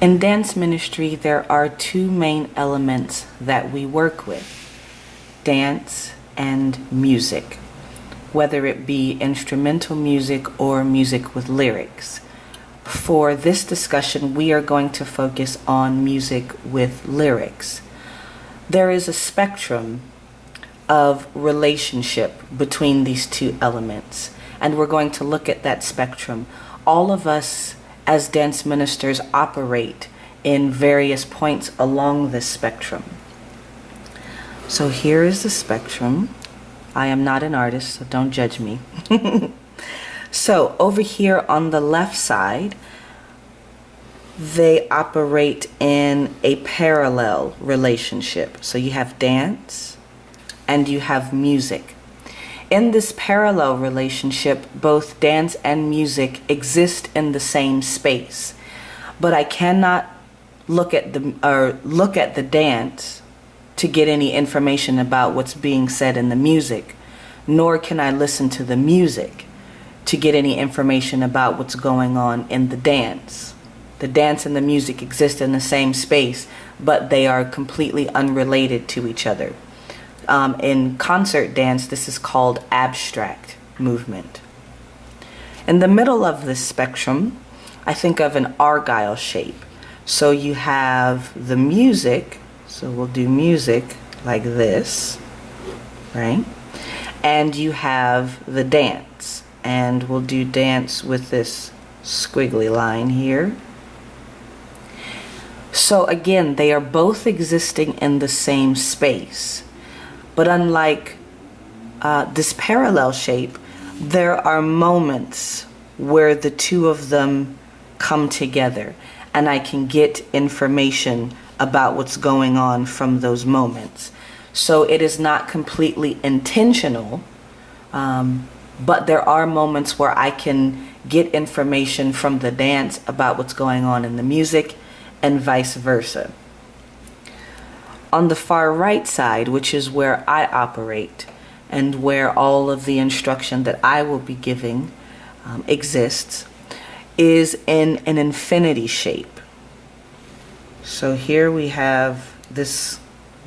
In dance ministry, there are two main elements that we work with: dance and music, whether it be instrumental music or music with lyrics. For this discussion, we are going to focus on music with lyrics. There is a spectrum of relationship between these two elements, and we're going to look at that spectrum. All of us as dance ministers operate in various points along this spectrum. So here is the spectrum. I am not an artist, so don't judge me. So over here on the left side, they operate in a parallel relationship. So you have dance and you have music. In this parallel relationship, both dance and music exist in the same space. But I cannot look at the dance to get any information about what's being said in the music, nor can I listen to the music to get any information about what's going on in the dance. The dance and the music exist in the same space, but they are completely unrelated to each other. In concert dance, this is called abstract movement. In the middle of this spectrum, I think of an argyle shape. So you have the music, so we'll do music like this, right? And you have the dance, and we'll do dance with this squiggly line here. So again, they are both existing in the same space. But unlike this parallel shape, there are moments where the two of them come together, and I can get information about what's going on from those moments. So it is not completely intentional, but there are moments where I can get information from the dance about what's going on in the music, and vice versa. On the far right side, which is where I operate and where all of the instruction that I will be giving exists, is in an infinity shape. So here we have this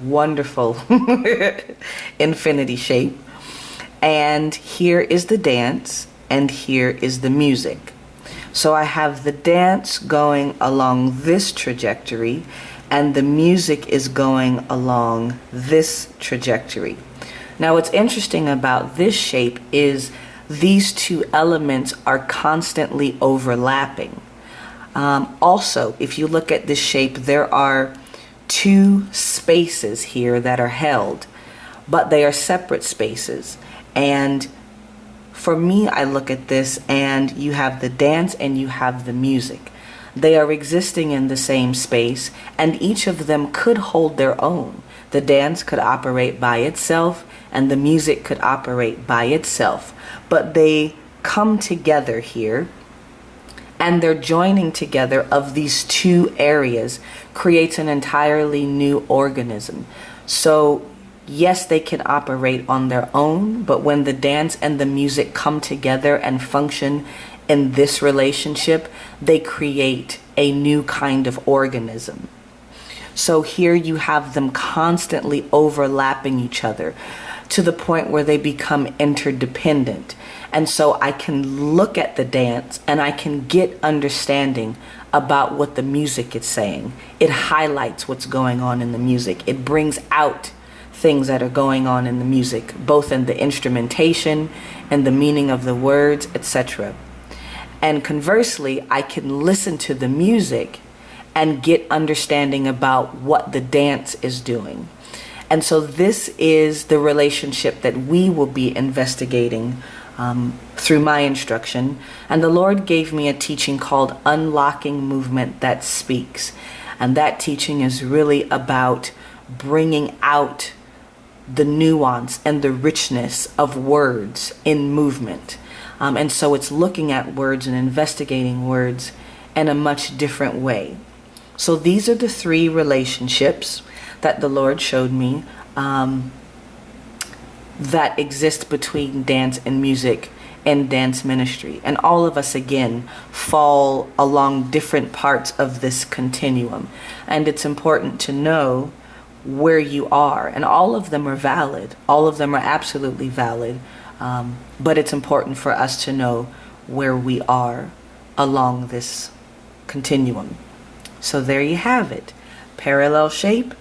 wonderful infinity shape, and here is the dance and here is the music. So I have the dance going along this trajectory, and the music is going along this trajectory. Now what's interesting about this shape is these two elements are constantly overlapping. Also, if you look at this shape, there are two spaces here that are held, but they are separate spaces. And for me, I look at this and you have the dance and you have the music. They are existing in the same space, and each of them could hold their own. The dance could operate by itself and the music could operate by itself, but they come together here, and their joining together of these two areas creates an entirely new organism. So yes, they can operate on their own, but when the dance and the music come together and function in this relationship, they create a new kind of organism. So here you have them constantly overlapping each other to the point where they become interdependent. And so I can look at the dance and I can get understanding about what the music is saying. It highlights what's going on in the music. It brings out things that are going on in the music, both in the instrumentation and the meaning of the words, etc. And conversely, I can listen to the music and get understanding about what the dance is doing. And so this is the relationship that we will be investigating through my instruction. And the Lord gave me a teaching called Unlocking Movement That Speaks. And that teaching is really about bringing out the nuance and the richness of words in movement. And so it's looking at words and investigating words in a much different way. So these are the three relationships that the Lord showed me that exist between dance and music in dance ministry. And all of us, again, fall along different parts of this continuum. And it's important to know where you are. And all of them are valid. All of them are absolutely valid. But it's important for us to know where we are along this continuum. So there you have it. Parallel shape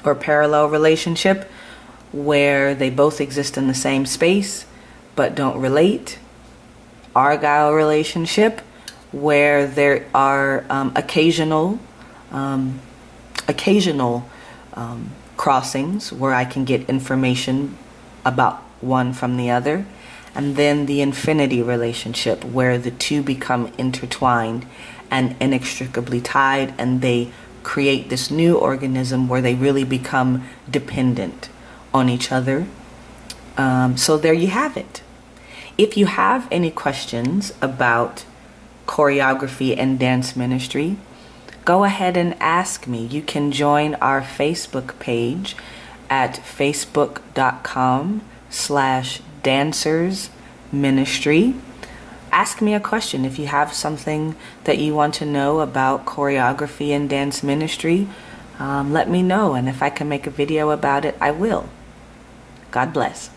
or parallel relationship, where they both exist in the same space but don't relate. Argyle relationship, where there are occasional crossings where I can get information about one from the other. And then the infinity relationship, where the two become intertwined and inextricably tied, and they create this new organism where they really become dependent on each other. So there you have it. If you have any questions about choreography and dance ministry, go ahead and ask me. You can join our Facebook page at facebook.com/dancersministry. Ask me a question. If you have something that you want to know about choreography and dance ministry, let me know. And if I can make a video about it, I will. God bless.